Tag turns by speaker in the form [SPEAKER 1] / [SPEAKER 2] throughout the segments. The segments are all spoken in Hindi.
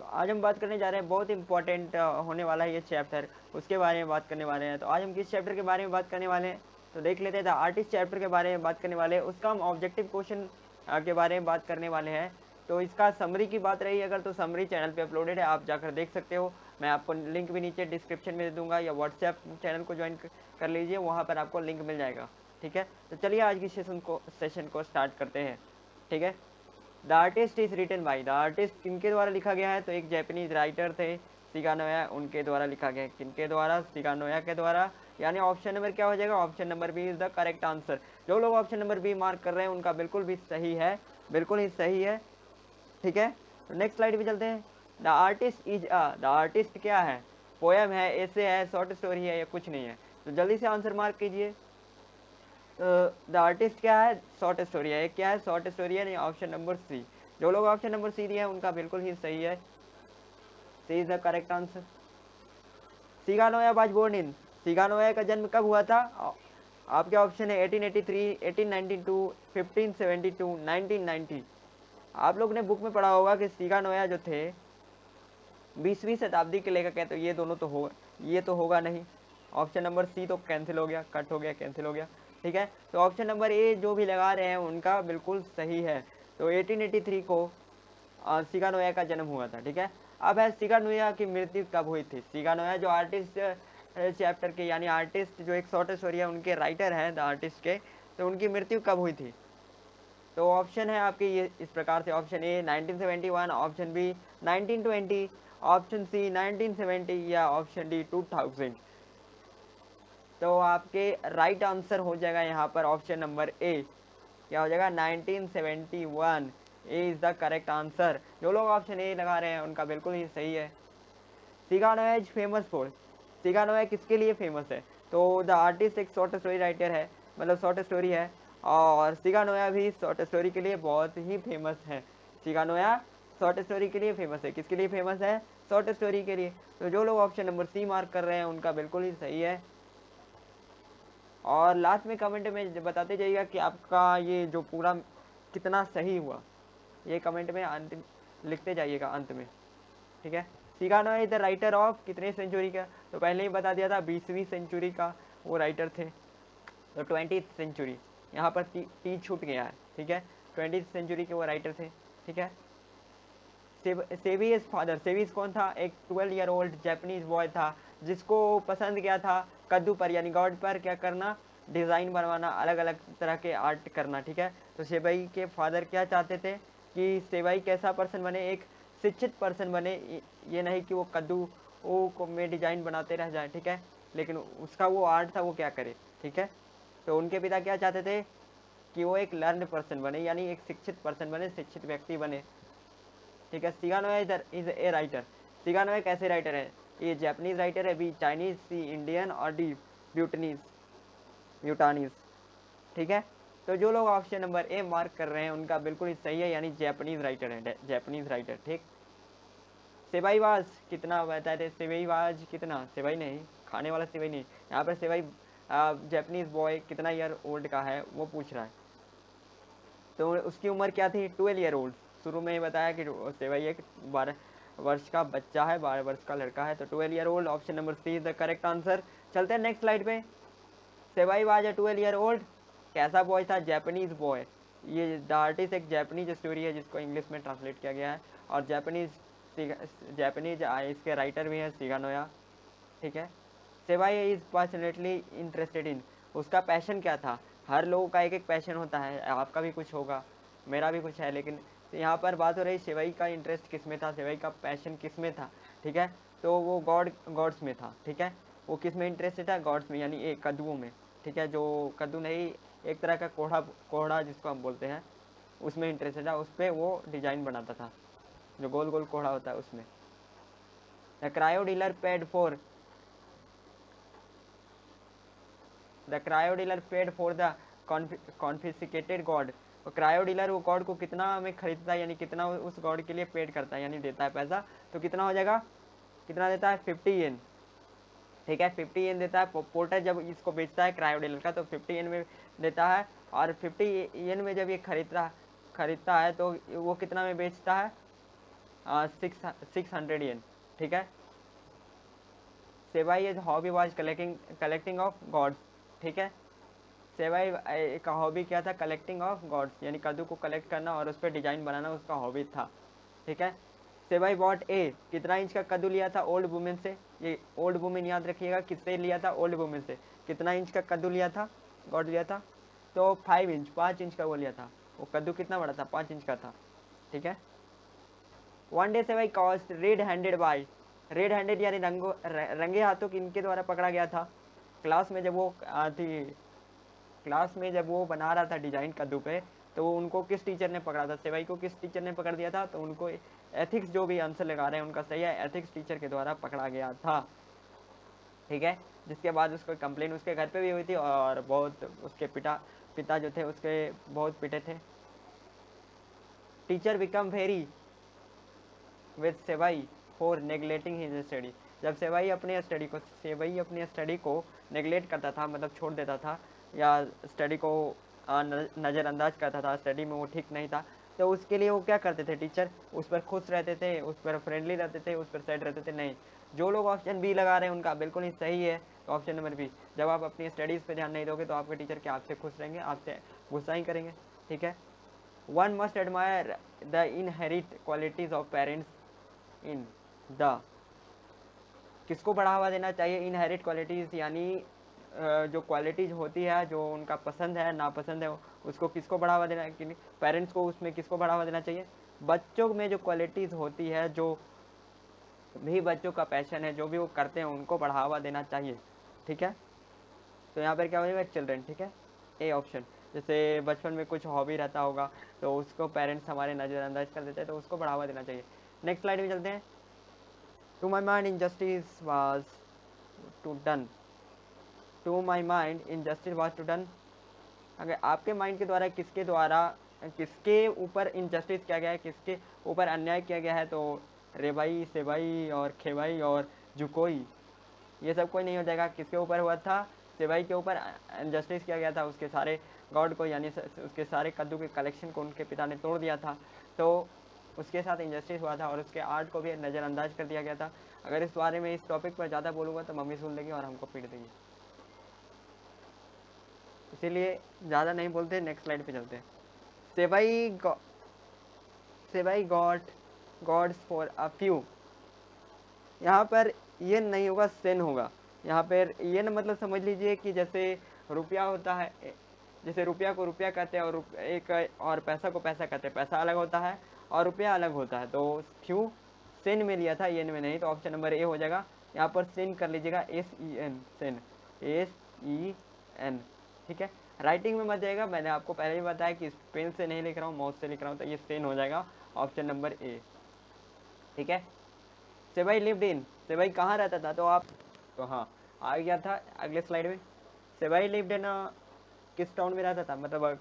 [SPEAKER 1] आज हम बात करने जा रहे हैं, बहुत इंपॉर्टेंट होने वाला है ये चैप्टर, उसके बारे में बात करने वाले हैं। तो आज हम किस चैप्टर के बारे में बात करने वाले हैं, तो देख लेते हैं। द आर्टिस्ट चैप्टर के बारे में बात करने वाले हैं, उसका हम ऑब्जेक्टिव क्वेश्चन के बारे में बात करने वाले हैं। तो इसका समरी की बात रही अगर, तो समरी चैनल पे अपलोडेड है, आप जाकर देख सकते हो। मैं आपको लिंक भी नीचे डिस्क्रिप्शन में दे दूंगा, या व्हाट्सएप चैनल को ज्वाइन कर लीजिए, वहाँ पर आपको लिंक मिल जाएगा। ठीक है, तो चलिए आज की सेशन को स्टार्ट करते हैं। ठीक है, the artist is written by, the artist किनके द्वारा लिखा गया है, तो एक जापानीज राइटर थे शिगा नोया, उनके द्वारा लिखा गया है। किनके द्वारा? शिगा नोया के द्वारा। यानी ऑप्शन नंबर क्या हो जाएगा? Option number B is the correct answer. जो लोग ऑप्शन नंबर बी मार्क कर रहे हैं उनका बिल्कुल भी सही है, बिल्कुल ही सही है। ठीक है, तो नेक्स्ट स्लाइड पे चलते हैं। The artist is the artist क्या है? पोएम है, एसे है, शॉर्ट स्टोरी है, या कुछ नहीं है? तो जल्दी से आंसर मार्क कीजिए। द आर्टिस्ट क्या है? शॉर्ट स्टोरी है। क्या है? शॉर्ट स्टोरी है। नहीं, ऑप्शन नंबर सी। जो लोग ऑप्शन नंबर सी दिए हैं उनका बिल्कुल ही सही है, C is the correct answer. Shiga Naoya was born in, Shiga Naoya का जन्म कब हुआ था? आपके ऑप्शन है 1883, 1892, 1572, 1990। आप लोग ने बुक में पढ़ा होगा कि शिगा नोया जो थे 20वीं शताब्दी के लेखक है, तो ये दोनों तो हो, ये तो होगा नहीं। ऑप्शन नंबर सी तो कैंसिल हो गया, कट हो गया, कैंसिल हो गया। ठीक है, तो ऑप्शन नंबर ए जो भी लगा रहे हैं उनका बिल्कुल सही है। तो 1883 को शिगा नोया का जन्म हुआ था। ठीक है, अब है शिगा नोया की मृत्यु कब हुई थी? शिगा नोया जो आर्टिस्ट चैप्टर के, यानी आर्टिस्ट जो एक शॉर्ट स्टोरी है उनके राइटर हैं द आर्टिस्ट के, तो उनकी मृत्यु कब हुई थी? तो ऑप्शन है आपके ये इस प्रकार से। Option A 1971, option B 1920, option C 1970, या ऑप्शन डी 2000। तो आपके राइट आंसर हो जाएगा यहाँ पर ऑप्शन नंबर ए। क्या हो जाएगा? 1971 ए इज द करेक्ट आंसर। जो लोग ऑप्शन ए लगा रहे हैं उनका बिल्कुल ही सही है। Shiga Noah is famous for, Shiga Noah किसके लिए फेमस है? तो द आर्टिस्ट एक शॉर्ट स्टोरी राइटर है, मतलब शॉर्ट स्टोरी है, और शिगा नोया भी शॉर्ट स्टोरी के लिए बहुत ही फेमस है। शिगा नोया शॉर्ट स्टोरी के लिए फेमस है। किसके लिए फेमस है? शॉर्ट स्टोरी के लिए। तो जो लोग ऑप्शन नंबर सी मार्क कर रहे हैं उनका बिल्कुल ही सही है। और लास्ट में कमेंट में बताते जाइएगा कि आपका ये जो पूरा कितना सही हुआ, ये कमेंट में अंत लिखते जाइएगा अंत में। ठीक है, Shiga Noah is the writer of कितने सेंचुरी का? तो पहले ही बता दिया था 20वीं सेंचुरी का वो राइटर थे, तो 20th सेंचुरी। यहाँ पर टी छूट गया है। ठीक है, 20th सेंचुरी के वो राइटर थे। ठीक है, सेवीज फादर, सेवीज कौन था? एक 12 ईयर ओल्ड जापानीज बॉय था जिसको पसंद क्या था? कद्दू पर, यानी गॉड पर क्या करना? डिज़ाइन बनवाना, अलग अलग तरह के आर्ट करना। ठीक है, तो सेवई के फादर क्या चाहते थे कि सेवई कैसा पर्सन बने? एक शिक्षित पर्सन बने, ये नहीं कि वो कद्दू को में डिजाइन बनाते रह जाए। ठीक है, लेकिन उसका वो आर्ट था वो क्या करे। ठीक है, तो उनके पिता क्या चाहते थे कि वो एक लर्न पर्सन बने, यानी एक शिक्षित पर्सन बने, शिक्षित व्यक्ति बने। ठीक है, Shiga Noah is a writer. Shiga Noah कैसे राइटर है? ये जापानीज राइटर है, बी चाइनीज, सी इंडियन, और डी ब्यूटनीज, ब्यूटानीज। ठीक है, तो जो लोग ऑप्शन नंबर ए मार्क कर रहे हैं उनका बिल्कुल ही सही है, यानी जापानीज राइटर है, जापानीज राइटर। ठीक, सेवाईवाज कितना बताए थे? सेवाईवाज कितना? सेवाई नहीं, खाने वाला सेवाई नहीं, यहाँ पर सेवाई जापानीज बॉय कितना ईयर ओल्ड का है वो पूछ रहा है। तो उसकी उम्र क्या थी? 12 ईयर ओल्ड। शुरू में ही बताया कि सेवाई एक 12 वर्ष का बच्चा है, 12 वर्ष का लड़का है, तो 12 year old. Option number C is the correct answer. चलते हैं नेक्स्ट स्लाइड पे। Seibei was a 12 year old. कैसा बॉय था? Japanese boy. ये द आर्टिस्ट एक जापानीज स्टोरी है जिसको इंग्लिश में ट्रांसलेट किया गया है, और जापानीज इसके राइटर भी हैं शिगा नोया। ठीक है, Seibei is passionately interested in, उसका पैशन क्या था? हर लोगों का एक एक पैशन होता है, आपका भी कुछ होगा, मेरा भी कुछ है, लेकिन यहाँ पर बात हो रही सेवाई का इंटरेस्ट किस में था, सेवाई का पैशन किस में था। ठीक है, तो वो गॉड्स में था। ठीक है, वो किस में इंटरेस्टेड था? गॉड्स में, यानी एक कद्दुओं में। ठीक है, जो कद्दू नहीं, एक तरह का कोढ़ा, कोढ़ा जिसको हम बोलते हैं, उसमें इंटरेस्टेड था, उस पर वो डिजाइन बनाता था, जो गोल गोल कोढ़ा होता है उसमें। The cryo dealer paid for, the cryo dealer paid for the confiscated God. Cryo dealer वो गॉड को कितना में खरीदता है, यानी कितना उस गॉड के लिए पेड करता है, यानी देता है पैसा। तो कितना हो जाएगा? कितना देता है? 50 येन। ठीक है, 50 येन देता है। पोर्टर जब इसको बेचता है क्रायो डीलर का, तो 50 येन में देता है, और 50 येन में जब ये खरीदता है तो वो कितना में बेचता है? 600 येन, ठीक है। Seibei is hobby was collecting of gourds, ठीक है। सेवाई एक हॉबी क्या था, कलेक्टिंग ऑफ गॉड्स, यानी कद्दू को कलेक्ट करना और उस पर डिजाइन बनाना उसका हॉबी था, ठीक है। सेवाई बॉट ए, कितना इंच का कद्दू लिया था ओल्ड वुमेन से, ये ओल्ड वुमेन याद रखिएगा, किससे लिया था, ओल्ड वुमेन से। कितना इंच का कद्दू लिया था, गॉड लिया था, तो 5 इंच, 5 इंच का वो लिया था। वो कद्दू कितना बड़ा था, 5 इंच का था, ठीक है। One day Seibei caught red handed by, red handed यानी रंगे हाथों इनके द्वारा पकड़ा गया था। क्लास में जब वो थी, क्लास में जब वो बना रहा था डिजाइन कद्दू पे, तो उनको किस टीचर ने पकड़ा था, सेवाई को किस टीचर ने पकड़ दिया था, तो उनको एथिक्स, जो भी आंसर लगा रहे हैं उनका सही है, एथिक्स टीचर के द्वारा पकड़ा गया था, ठीक है। जिसके बाद उसको कंप्लेन उसके घर पे भी हुई थी और बहुत उसके पिता जो थे उसके बहुत पिटे थे। Teacher become very with sevai for neglecting his study, जब सेवाई अपने स्टडी को नेग्लेक्ट करता था, मतलब छोड़ देता था या स्टडी को नज़रअंदाज करता था, स्टडी में वो ठीक नहीं था, तो उसके लिए वो क्या करते थे टीचर, उस पर खुश रहते थे, उस पर फ्रेंडली रहते थे, उस पर सैड रहते थे, नहीं। जो लोग ऑप्शन बी लगा रहे हैं उनका बिल्कुल ही सही है, तो ऑप्शन नंबर बी, जब आप अपनी स्टडीज़ पे ध्यान नहीं दोगे तो आपके टीचर क्या आपसे खुश रहेंगे, आपसे गुस्सा ही करेंगे, ठीक है। One must admire the inherit qualities of parents in the, किसको बढ़ावा देना चाहिए, इनहेरिट क्वालिटीज़ यानी जो क्वालिटीज होती है, जो उनका पसंद है नापसंद है, उसको किसको बढ़ावा देना है, पेरेंट्स को उसमें किसको बढ़ावा देना चाहिए, बच्चों में जो क्वालिटीज़ होती है, जो भी बच्चों का पैशन है, जो भी वो करते हैं उनको बढ़ावा देना चाहिए, ठीक है। तो यहाँ पर क्या हो जाएगा, चिल्ड्रन, ठीक है, ए ऑप्शन। जैसे बचपन में कुछ हॉबी रहता होगा तो उसको पेरेंट्स हमारे नज़रअंदाज कर देते हैं, तो उसको बढ़ावा देना चाहिए। नेक्स्ट स्लाइड में चलते हैं। To my mind injustice was to done, to my mind injustice was to done, अगर आपके माइंड के द्वारा किसके ऊपर इनजस्टिस किया गया है, किसके ऊपर अन्याय किया गया है, तो रेबाई, सेबाई और खेबाई और जुकोई, ये सब कोई नहीं हो जाएगा। किसके ऊपर हुआ था, सेबाई के ऊपर इनजस्टिस किया गया था, उसके सारे गॉड को यानी उसके सारे कद्दू के कलेक्शन को उनके पिता ने तोड़ दिया था, तो उसके साथ इंजस्टिस हुआ था और उसके आर्ट को भी नज़रअंदाज कर दिया गया था। अगर इस बारे में, इस टॉपिक पर ज़्यादा बोलूँगा तो मम्मी सुन लेगी और हमको पीट देगी, इसीलिए ज़्यादा नहीं बोलते। नेक्स्ट स्लाइड पे चलते हैं। सेवाई गॉड्स फॉर अ फ्यू, यहाँ पर ये नहीं होगा, सेन होगा। यहाँ पर ये न मतलब समझ लीजिए कि जैसे रुपया होता है, जैसे रुपया को रुपया कहते हैं और और पैसा को पैसा कहते हैं, पैसा अलग होता है और रुपया अलग होता है, तो फ्यू सेन में लिया था, येन में नहीं, तो ऑप्शन नंबर ए हो जाएगा। यहाँ पर सेन कर लीजिएगा, SEN, सेन, SEN, ठीक है। राइटिंग में मत जाएगा, मैंने आपको पहले ही बताया कि पेन से नहीं लिख रहा हूँ, माउस से लिख रहा हूँ, तो ये सेन हो जाएगा, ऑप्शन नंबर ए, ठीक है। सेवाई लिव्ड इन, सेवाई कहाँ रहता था, तो आप, तो हाँ आ गया था अगले स्लाइड में। सेवाई लिव्ड इन किस टाउन में रहता था, मतलब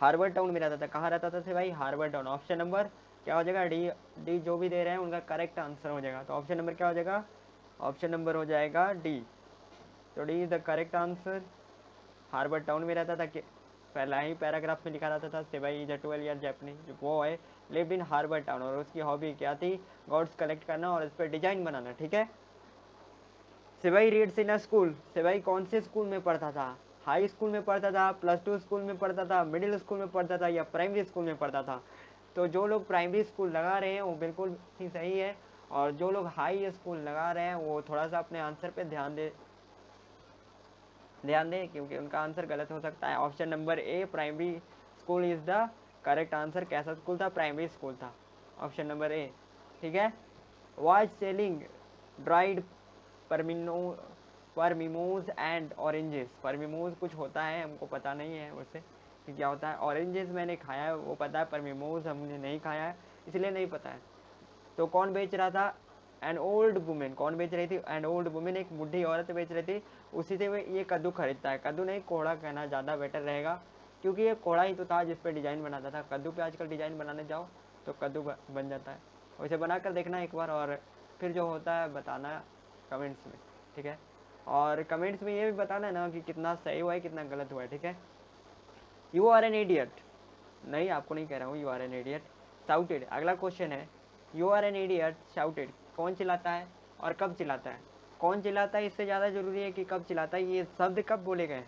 [SPEAKER 1] हार्वर्ड टाउन में रहता था। कहाँ रहता था सेवाई, हार्वर्ड टाउन। ऑप्शन नंबर क्या हो जाएगा, डी जो भी दे रहे हैं उनका करेक्ट आंसर हो जाएगा, तो ऑप्शन नंबर क्या हो जाएगा, ऑप्शन नंबर हो जाएगा डी, तो D is the correct answer. Harvard town में रहता था, कि पहला ही पैराग्राफ में लिखा रहता था, Seibei is a 12 year Japanese boy lived in Harvard town, और उसकी हॉबी क्या थी, गॉड्स कलेक्ट करना और इस पर डिजाइन बनाना, ठीक है। सेवाई रीड्स इन अ स्कूल, सेवाई कौन से स्कूल में पढ़ता था, हाई स्कूल में पढ़ता था, +2 स्कूल में पढ़ता था, मिडिल स्कूल में पढ़ता था या प्राइमरी स्कूल में पढ़ता था। तो जो लोग प्राइमरी स्कूल लगा रहे हैं वो बिल्कुल ही सही है, और जो लोग हाई स्कूल लगा रहे हैं वो थोड़ा सा अपने आंसर पे ध्यान दें, क्योंकि उनका आंसर गलत हो सकता है। Option number A, primary school is the correct answer. कैसा स्कूल था, प्राइमरी स्कूल था, ऑप्शन नंबर ए, ठीक है। Was selling dried persimmons and oranges, persimmons कुछ होता है, हमको पता नहीं है उससे कि क्या होता है। ऑरेंजेस मैंने खाया है वो पता है, परमिमोज हमने नहीं खाया है इसलिए नहीं पता है। तो कौन बेच रहा था, एन ओल्ड वुमेन, कौन बेच रही थी, एन ओल्ड वुमेन, एक बुढ़ी औरत बेच रही थी, उसी से ये कद्दू खरीदता है। कद्दू नहीं, कोहड़ा कहना ज़्यादा बेटर रहेगा, क्योंकि ये कोहड़ा ही तो था जिस पर डिज़ाइन बनाता था। कद्दू पे आजकल डिज़ाइन बनाने जाओ तो कद्दू बन जाता है। वैसे बना कर देखना एक बार, और फिर जो होता है बताना कमेंट्स में, ठीक है। और कमेंट्स में ये भी बताना है ना कि कितना सही हुआ है कितना गलत हुआ है, ठीक है। यू आर एन इडियट, नहीं आपको नहीं कह रहा हूँ, you are an idiot, shouted. अगला क्वेश्चन है, you are an idiot shouted, कौन चिल्लाता है और कब चिल्लाता है? कौन चिल्लाता है इससे ज़्यादा ज़रूरी है कि कब चिल्लाता है। ये शब्द कब बोले गए?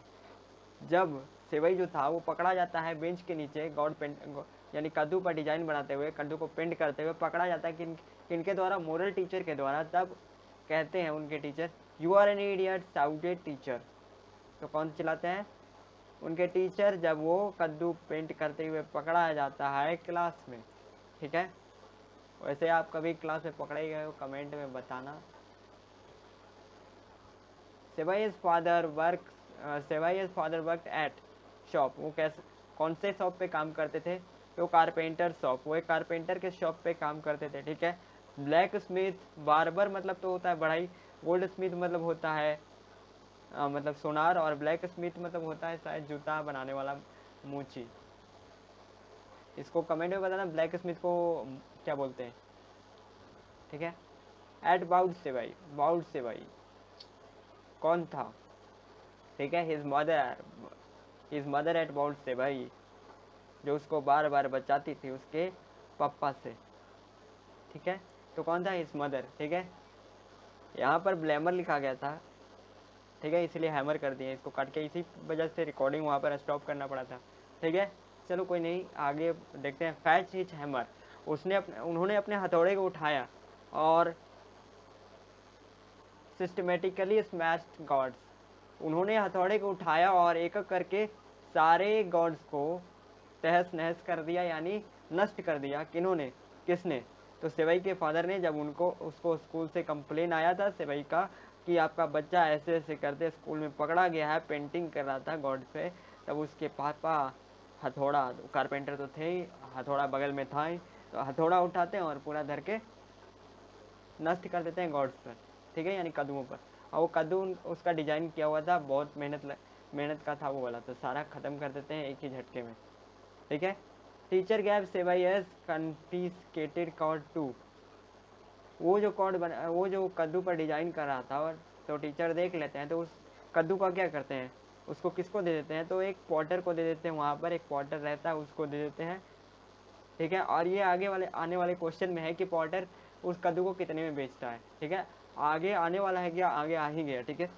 [SPEAKER 1] जब सेवई जो था वो पकड़ा जाता है बेंच के नीचे, गॉड पेंट यानी कद्दू पर डिजाइन बनाते हुए, कद्दू को पेंट करते हुए पकड़ा जाता है किनके द्वारा? मोरल टीचर के द्वारा। तब कहते हैं उनके teacher, you are an idiot shouted teacher. तो कौन चिल्लाते हैं? उनके टीचर, जब वो कद्दू पेंट करते हुए पकड़ा जाता है क्लास में। ठीक है, वैसे आप कभी क्लास में पकड़े गए हो? कमेंट में बताना। सेवाइज फादर वर्क एट शॉप। वो कैसे, कौन से शॉप पे काम करते थे? तो कारपेंटर शॉप, वो एक कारपेंटर के शॉप पे काम करते थे। ठीक है, ब्लैक स्मिथ, बार्बर मतलब तो होता है बढ़ाई, गोल्ड स्मिथ मतलब होता है मतलब सोनार, और ब्लैक स्मिथ मतलब होता है शायद जूता बनाने वाला मूची। इसको कमेंट में बताना ब्लैक स्मिथ को क्या बोलते हैं। ठीक है, एट बाउड सेवाई कौन था? ठीक है, हिज मदर एट बाउड सेवाई, जो उसको बार बार बचाती थी उसके पापा से। ठीक है, तो कौन था? His mother. ठीक है, यहाँ पर ब्लेमर लिखा गया था। ठीक है, इसलिए हैमर कर दिए इसको काट के, इसी वजह से रिकॉर्डिंग वहाँ पर स्टॉप करना पड़ा था। ठीक है, चलो कोई नहीं, आगे देखते हैं। फैच हिज हैमर, उन्होंने अपने हथौड़े को उठाया और सिस्टमेटिकली स्मैश्ड गॉड्स, उन्होंने हथौड़े को उठाया और एक एक करके सारे गॉड्स को तहस नहस कर दिया, यानी नष्ट कर दिया। किसने? तो सेवई के फादर ने। जब उसको स्कूल से कंप्लेन आया था सेवई का कि आपका बच्चा ऐसे ऐसे करते स्कूल में पकड़ा गया है, पेंटिंग कर रहा था गॉड पे, तब उसके पापा हथौड़ा, कारपेंटर तो थे ही, हथौड़ा बगल में था ही, तो हथौड़ा उठाते हैं और पूरा धर के नष्ट कर देते हैं गॉड्स पर। ठीक है, यानी कद्दुओं पर। और वो कद्दू उसका डिजाइन किया हुआ था, बहुत मेहनत का था वो वाला, तो सारा खत्म कर देते हैं एक ही झटके में। ठीक है, टीचर गैव सेवाइयस कॉन्फिस्केटेड कॉर्ड टू, वो जो कद्दू पर डिजाइन कर रहा था, और तो टीचर देख लेते हैं, तो उस कद्दू का क्या करते हैं? उसको किसको दे देते हैं? तो एक पॉटर को दे देते हैं, वहाँ पर एक पॉटर रहता है, उसको दे देते हैं। ठीक है, और ये आने वाले क्वेश्चन में है कि पॉटर उस कद्दू को कितने में बेचता है। ठीक है, आगे आने वाला है, क्या आगे आ ही गया। ठीक है,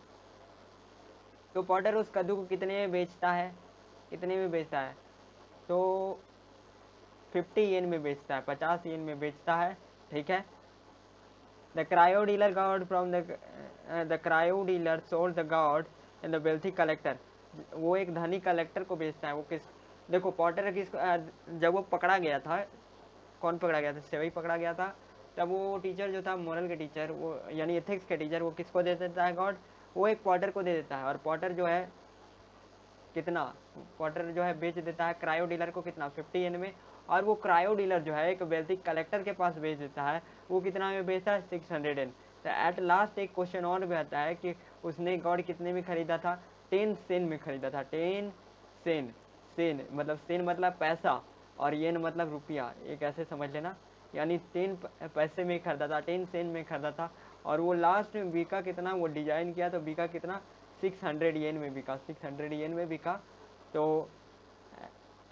[SPEAKER 1] तो पॉटर उस कद्दू को कितने में बेचता है? तो 50 येन में बेचता है, 50 येन में बेचता है। ठीक है, the cryo dealer God from the cryo dealer sold the God and the wealthy collector, वो एक धनी कलेक्टर को बेचता है। वो किस, देखो पॉटर जब वो पकड़ा गया था, कौन पकड़ा गया था? सेवई पकड़ा गया था। तब वो टीचर जो था, मोरल के टीचर, वो यानी एथिक्स के टीचर, वो किसको दे देता है गॉड? वो एक पॉटर को दे देता है। और पॉटर जो है कितना, पॉटर जो है बेच देता है क्रायो डीलर को कितना? 50 येन में। और वो क्रायो डीलर जो है एक वेल्थी कलेक्टर के पास बेच देता है, वो कितना में बेचता है? 600 येन। तो एट लास्ट एक क्वेश्चन और भी आता है कि उसने गॉड कितने में खरीदा था? 10 सेन में खरीदा था। 10 सेन, सेन मतलब पैसा, और येन मतलब रुपया, एक ऐसे समझ लेना, यानी 10 पैसे में खरीदा था, 10 सेन में खरीदा था। और वो लास्ट में बिका कितना? वो डिजाइन किया तो बिका कितना? 600 येन में बिका, 600 येन में बिका। तो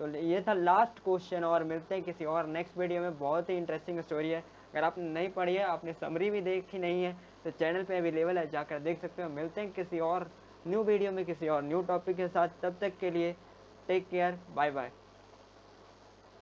[SPEAKER 1] ये था लास्ट क्वेश्चन, और मिलते हैं किसी और नेक्स्ट वीडियो में। बहुत ही इंटरेस्टिंग स्टोरी है, अगर आपने नहीं पढ़ी है, आपने समरी भी देखी नहीं है, तो चैनल पे अवेलेबल है, जाकर देख सकते हो। मिलते हैं किसी और न्यू वीडियो में किसी और न्यू टॉपिक के साथ, तब तक के लिए टेक केयर, बाय बाय।